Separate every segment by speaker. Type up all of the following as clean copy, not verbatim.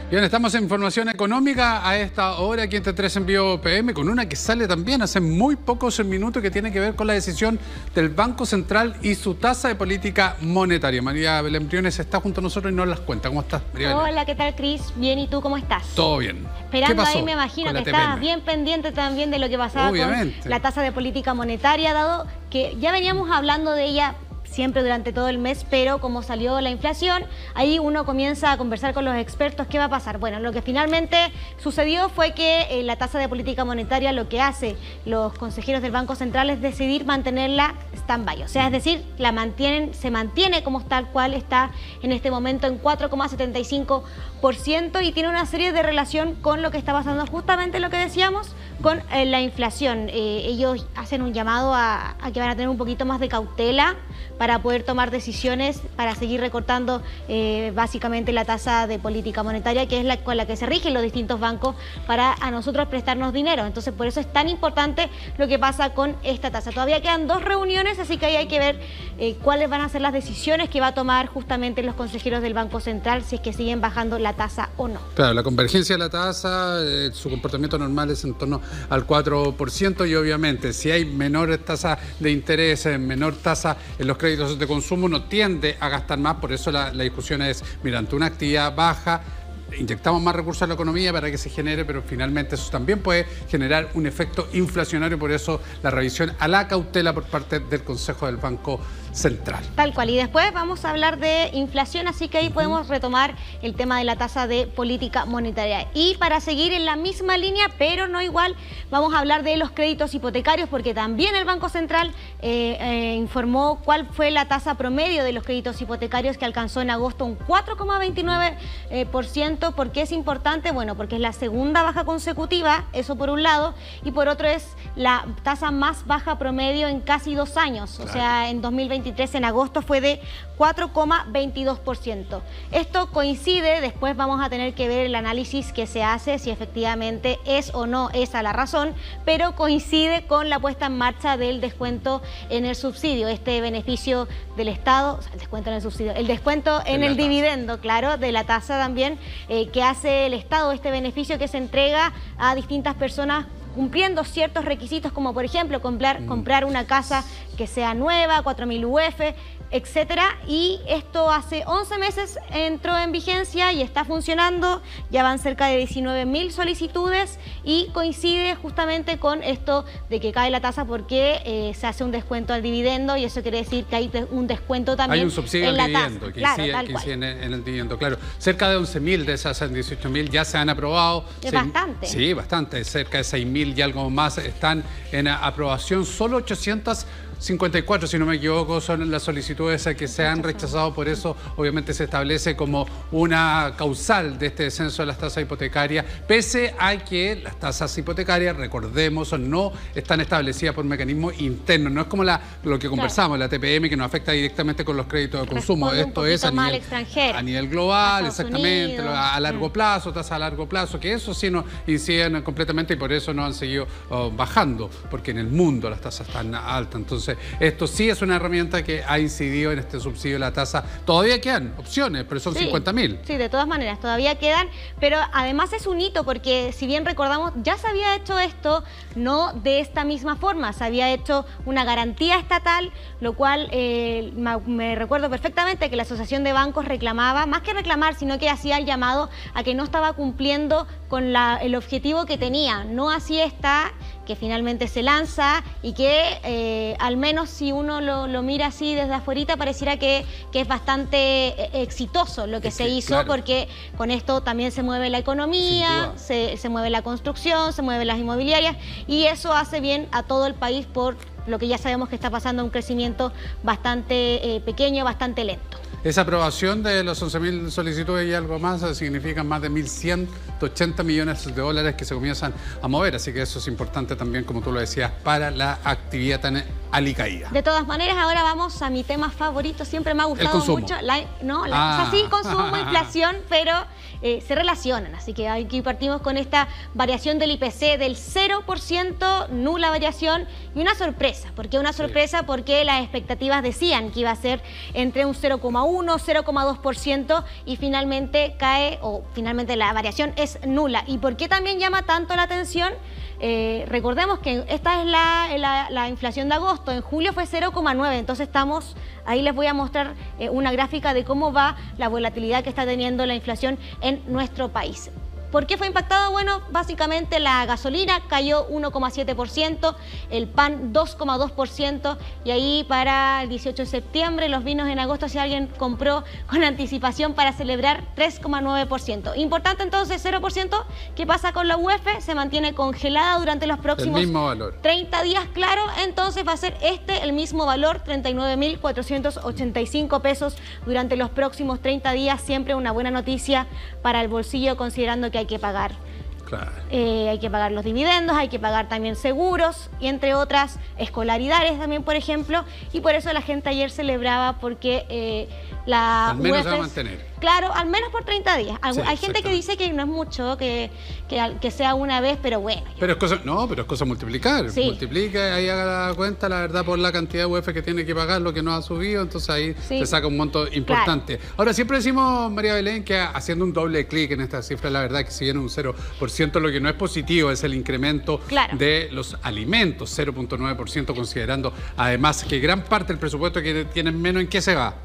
Speaker 1: Bien, estamos en información económica a esta hora aquí en T3 Envío PM, con una que sale también hace muy pocos minutos, que tiene que ver con la decisión del Banco Central y su tasa de política monetaria. María Belén Briones está junto a nosotros y nos las cuenta. ¿Cómo estás, María Belén?
Speaker 2: Hola, ¿qué tal, Cris? Bien, ¿y tú cómo estás?
Speaker 1: Todo bien.
Speaker 2: Esperando ahí, me imagino que estabas bien pendiente también de lo que pasaba con la tasa de política monetaria, dado que ya veníamos hablando de ella siempre durante todo el mes, pero como salió la inflación, ahí uno comienza a conversar con los expertos qué va a pasar. Bueno, lo que finalmente sucedió fue que la tasa de política monetaria, lo que hace los consejeros del Banco Central es decidir mantenerla stand-by, o sea, es decir, se mantiene como tal cual está en este momento en 4,75% y tiene una serie de relación con lo que está pasando, justamente lo que decíamos, con la inflación. Ellos hacen un llamado a que van a tener un poquito más de cautela para poder tomar decisiones, para seguir recortando básicamente la tasa de política monetaria, que es con la que se rigen los distintos bancos para a nosotros prestarnos dinero. Entonces, por eso es tan importante lo que pasa con esta tasa. Todavía quedan 2 reuniones, así que ahí hay que ver cuáles van a ser las decisiones que va a tomar justamente los consejeros del Banco Central, si es que siguen bajando la tasa o no.
Speaker 1: Claro, la convergencia de la tasa, su comportamiento normal es en torno al 4%, y obviamente si hay menores tasas de interés, menor tasa en los créditos de consumo, uno tiende a gastar más. Por eso la discusión es, mira, ante una actividad baja, inyectamos más recursos a la economía para que se genere, pero finalmente eso también puede generar un efecto inflacionario. Por eso la revisión a la cautela por parte del Consejo del Banco Central.
Speaker 2: Tal cual. Y después vamos a hablar de inflación, así que ahí podemos retomar el tema de la tasa de política monetaria. Y para seguir en la misma línea, pero no igual, vamos a hablar de los créditos hipotecarios, porque también el Banco Central informó cuál fue la tasa promedio de los créditos hipotecarios, que alcanzó en agosto un 4,29%. ¿Por qué es importante? Bueno, porque es la segunda baja consecutiva, eso por un lado, y por otro es la tasa más baja promedio en casi 2 años. Claro. O sea, en 2023 en agosto fue de 4,22%. Esto coincide, después vamos a tener que ver el análisis que se hace, si efectivamente es o no esa la razón, pero coincide con la puesta en marcha del descuento en el subsidio, este beneficio del Estado, o sea, el descuento en el subsidio, el descuento en el dividendo, claro, de la tasa también, que hace el Estado, este beneficio que se entrega a distintas personas cumpliendo ciertos requisitos, como por ejemplo comprar una casa que sea nueva, 4.000 UF, etcétera. Y esto hace 11 meses entró en vigencia y está funcionando. Ya van cerca de 19.000 solicitudes y coincide justamente con esto de que cae la tasa porque se hace un descuento al dividendo, y eso quiere decir que hay un descuento también.
Speaker 1: Hay un subsidio
Speaker 2: en
Speaker 1: al
Speaker 2: la
Speaker 1: dividendo,
Speaker 2: tasa.
Speaker 1: que
Speaker 2: Claro,
Speaker 1: incide en el dividendo, claro. Cerca de 11.000 de esas 18.000 ya se han aprobado.
Speaker 2: Es bastante.
Speaker 1: Sí, bastante. Cerca de 6.000 y algo más están en aprobación. Solo 854, si no me equivoco, son las solicitudes que se han rechazado. Por eso, obviamente, se establece como una causal de este descenso de las tasas hipotecarias, pese a que las tasas hipotecarias, recordemos, no están establecidas por mecanismos internos. No es como lo que conversamos, la TPM, que nos afecta directamente con los créditos de consumo. Esto es a nivel global, exactamente, a largo plazo, tasa a largo plazo, que eso sí nos inciden completamente, y por eso no han seguido bajando, porque en el mundo las tasas están altas. Entonces, esto sí es una herramienta que ha incidido en este subsidio de la tasa. Todavía quedan opciones, pero son 50.000.
Speaker 2: Sí, de todas maneras, todavía quedan, pero además es un hito porque, si bien recordamos, ya se había hecho esto, no de esta misma forma, se había hecho una garantía estatal, lo cual me recuerdo perfectamente que la Asociación de Bancos reclamaba, más que reclamar, sino que hacía el llamado a que no estaba cumpliendo con el objetivo que tenía. No así está, que finalmente se lanza y que al menos si uno lo mira así desde afuerita, pareciera que es bastante exitoso lo que se hizo, claro, porque con esto también se mueve la economía, se mueve la construcción, se mueven las inmobiliarias, y eso hace bien a todo el país por lo que ya sabemos que está pasando, un crecimiento bastante pequeño, bastante lento.
Speaker 1: Esa aprobación de los 11.000 solicitudes y algo más significa más de 1.180 millones de dólares que se comienzan a mover. Así que eso es importante también, como tú lo decías, para la actividad tan alicaída.
Speaker 2: De todas maneras, ahora vamos a mi tema favorito. Siempre me ha gustado mucho. O sea, sí, consumo, inflación, pero se relacionan. Así que aquí partimos con esta variación del IPC del 0%, nula variación, y una sorpresa. ¿Por qué una sorpresa? Porque las expectativas decían que iba a ser entre un 0,1, 0,2% y finalmente cae, o finalmente la variación es nula. ¿Y por qué también llama tanto la atención? Recordemos que esta es la inflación de agosto, en julio fue 0,9, entonces ahí les voy a mostrar una gráfica de cómo va la volatilidad que está teniendo la inflación en nuestro país. ¿Por qué fue impactado? Bueno, básicamente la gasolina cayó 1,7%, el pan 2,2% y ahí para el 18 de septiembre los vinos en agosto, si alguien compró con anticipación para celebrar, 3,9%. Importante entonces, 0%. ¿Qué pasa con la UF? Se mantiene congelada durante los próximos 30 días, claro, entonces va a ser el mismo valor, 39.485 pesos durante los próximos 30 días, siempre una buena noticia para el bolsillo, considerando que hay que pagar. Claro. Hay que pagar los dividendos, hay que pagar también seguros y entre otras escolaridades también, por ejemplo, y por eso la gente ayer celebraba porque la
Speaker 1: al menos se va a mantener.
Speaker 2: Claro, al menos por 30 días. Sí, hay gente que dice que no es mucho, que sea una vez, pero bueno.
Speaker 1: Pero es cosa, pero es cosa multiplicar. Sí. Multiplica, ahí haga la cuenta, la verdad, por la cantidad de UF que tiene que pagar, lo que no ha subido, entonces ahí se saca un monto importante. Claro. Ahora, siempre decimos, María Belén, que haciendo un doble clic en esta cifra, la verdad que si viene un 0%, lo que no es positivo es el incremento de los alimentos, 0,9%, considerando además que gran parte del presupuesto que tienen menos, ¿en qué se va?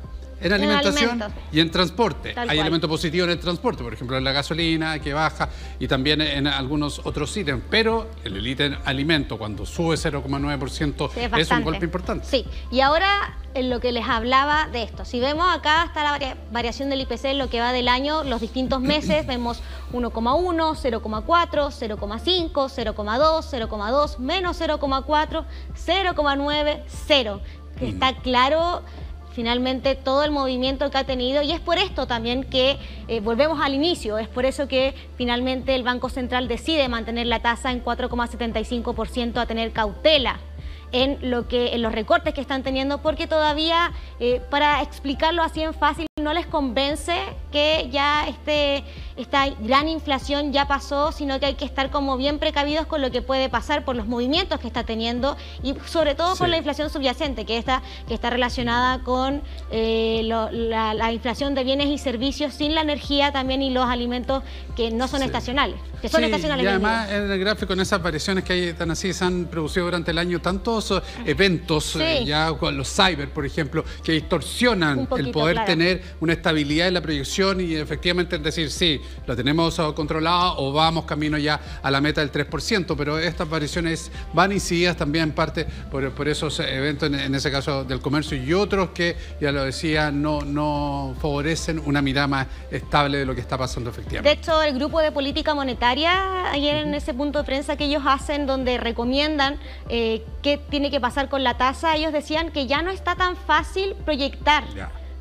Speaker 1: En alimentación y en transporte. Hay elementos positivos en el transporte, por ejemplo en la gasolina que baja y también en algunos otros ítems, pero el ítem alimento cuando sube 0,9% es un golpe importante.
Speaker 2: Sí, y ahora en lo que les hablaba de esto, si vemos acá está la variación del IPC en lo que va del año, los distintos meses, vemos 1,1, 0,4, 0,5, 0,2, 0,2, menos 0,4, 0,9, 0, que está claro finalmente todo el movimiento que ha tenido, y es por esto también que volvemos al inicio, es por eso que finalmente el Banco Central decide mantener la tasa en 4,75%, a tener cautela en los recortes que están teniendo, porque todavía, para explicarlo así en fácil, no les convence que ya esta gran inflación ya pasó, sino que hay que estar como bien precavidos con lo que puede pasar por los movimientos que está teniendo y sobre todo por la inflación subyacente, que está relacionada con la inflación de bienes y servicios sin la energía también y los alimentos que no son estacionales, que son estacionales.
Speaker 1: Y además en el gráfico, en esas variaciones que hay tan así, se han producido durante el año tantos eventos, ya con los cyber, por ejemplo, que distorsionan el poder tener una estabilidad en la proyección y efectivamente es decir, sí, lo tenemos controlado o vamos camino ya a la meta del 3%, pero estas variaciones van incididas también en parte por esos eventos, en ese caso del comercio y otros que, ya lo decía, no favorecen una mirada más estable de lo que está pasando efectivamente.
Speaker 2: De hecho, el grupo de política monetaria, ayer en ese punto de prensa que ellos hacen, donde recomiendan qué tiene que pasar con la tasa, ellos decían que ya no está tan fácil proyectar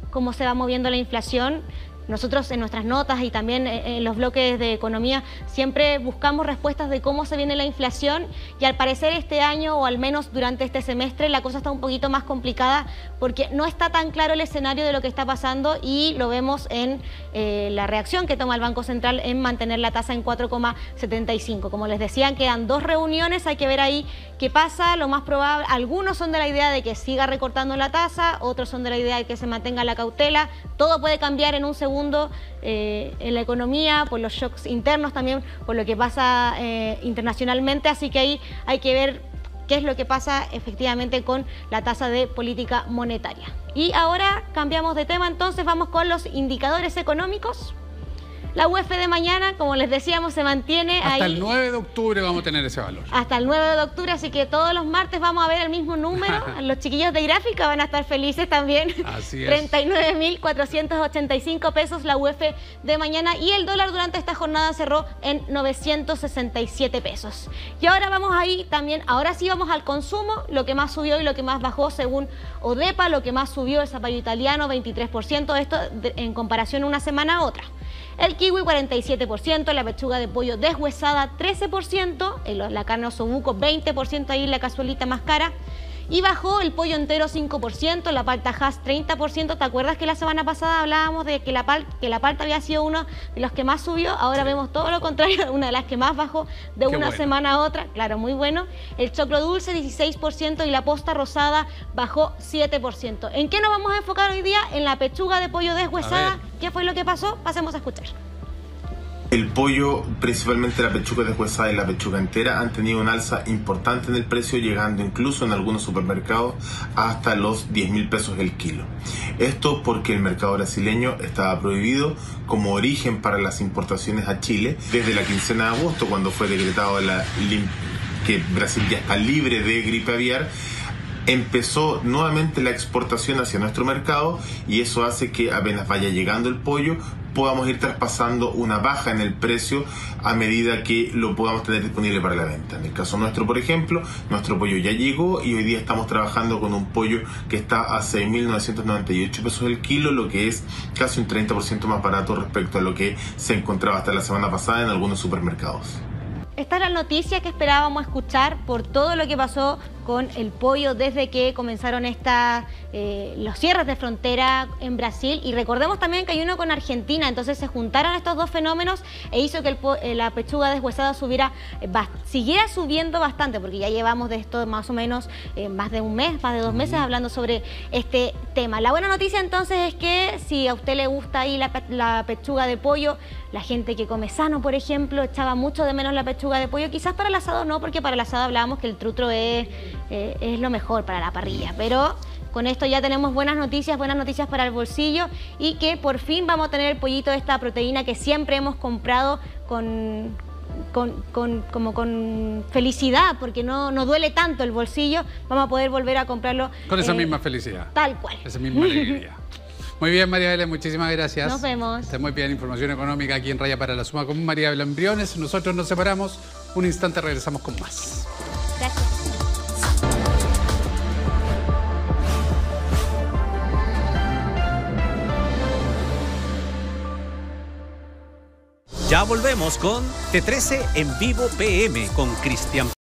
Speaker 2: cómo se va moviendo la inflación. Nosotros en nuestras notas y también en los bloques de economía siempre buscamos respuestas de cómo se viene la inflación y al parecer este año o al menos durante este semestre la cosa está un poquito más complicada porque no está tan claro el escenario de lo que está pasando y lo vemos en la reacción que toma el Banco Central en mantener la tasa en 4,75. Como les decían, quedan 2 reuniones, hay que ver ahí qué pasa. Lo más probable, algunos son de la idea de que siga recortando la tasa, otros son de la idea de que se mantenga la cautela. Todo puede cambiar en un segundo en la economía, por los shocks internos también, por lo que pasa internacionalmente, así que ahí hay que ver qué es lo que pasa efectivamente con la tasa de política monetaria. Y ahora cambiamos de tema, entonces vamos con los indicadores económicos. La UF de mañana, como les decíamos, se mantiene
Speaker 1: hasta el 9 de octubre vamos a tener ese valor.
Speaker 2: Hasta el 9 de octubre, así que todos los martes vamos a ver el mismo número. Los chiquillos de gráfica van a estar felices también.
Speaker 1: Así es.
Speaker 2: 39.485 pesos la UF de mañana y el dólar durante esta jornada cerró en 967 pesos. Y ahora vamos ahí también, ahora sí vamos al consumo, lo que más subió y lo que más bajó según ODEPA, lo que más subió el zapallo italiano, 23%, esto en comparación una semana a otra. El kiwi 47%, la pechuga de pollo deshuesada 13%, la carne osobuco 20% ahí la cazuelita más cara. Y bajó el pollo entero 5%, la palta Hass 30%. ¿Te acuerdas que la semana pasada hablábamos de que la palta había sido uno de los que más subió? Ahora vemos todo lo contrario, una de las que más bajó de una semana a otra. Claro, muy bueno. El choclo dulce 16% y la posta rosada bajó 7%. ¿En qué nos vamos a enfocar hoy día? En la pechuga de pollo deshuesada. ¿Qué fue lo que pasó? Pasemos a escuchar.
Speaker 3: El pollo, principalmente la pechuga deshuesada y la pechuga entera, han tenido un alza importante en el precio, llegando incluso en algunos supermercados hasta los 10.000 pesos el kilo. Esto porque el mercado brasileño estaba prohibido como origen para las importaciones a Chile desde la quincena de agosto, cuando fue decretado que Brasil ya está libre de gripe aviar. Empezó nuevamente la exportación hacia nuestro mercado y eso hace que apenas vaya llegando el pollo podamos ir traspasando una baja en el precio a medida que lo podamos tener disponible para la venta. En el caso nuestro, por ejemplo, nuestro pollo ya llegó y hoy día estamos trabajando con un pollo que está a 6.998 pesos el kilo, lo que es casi un 30% más barato respecto a lo que se encontraba hasta la semana pasada en algunos supermercados.
Speaker 2: Esta es la noticia que esperábamos escuchar por todo lo que pasó con el pollo desde que comenzaron los cierres de frontera en Brasil. Y recordemos también que hay uno con Argentina, entonces se juntaron estos dos fenómenos e hizo que la pechuga deshuesada siguiera subiendo bastante, porque ya llevamos de esto más o menos más de un mes, más de 2 meses hablando sobre este tema. La buena noticia entonces es que si a usted le gusta ahí la pechuga de pollo, la gente que come sano, por ejemplo, echaba mucho de menos la pechuga de pollo. Quizás para el asado no, porque para el asado hablábamos que el trutro es lo mejor para la parrilla. Pero con esto ya tenemos buenas noticias para el bolsillo y que por fin vamos a tener el pollito de esta proteína que siempre hemos comprado con felicidad, porque no duele tanto el bolsillo. Vamos a poder volver a comprarlo.
Speaker 1: Con esa misma felicidad.
Speaker 2: Tal cual.
Speaker 1: Esa misma alegría. Muy bien, María Belén, muchísimas gracias.
Speaker 2: Nos vemos.
Speaker 1: Está muy bien, información económica aquí en Raya para la Suma con María Belén Briones. Nosotros nos separamos, un instante regresamos con más.
Speaker 2: Gracias.
Speaker 4: Ya volvemos con T13 en vivo PM con Cristian.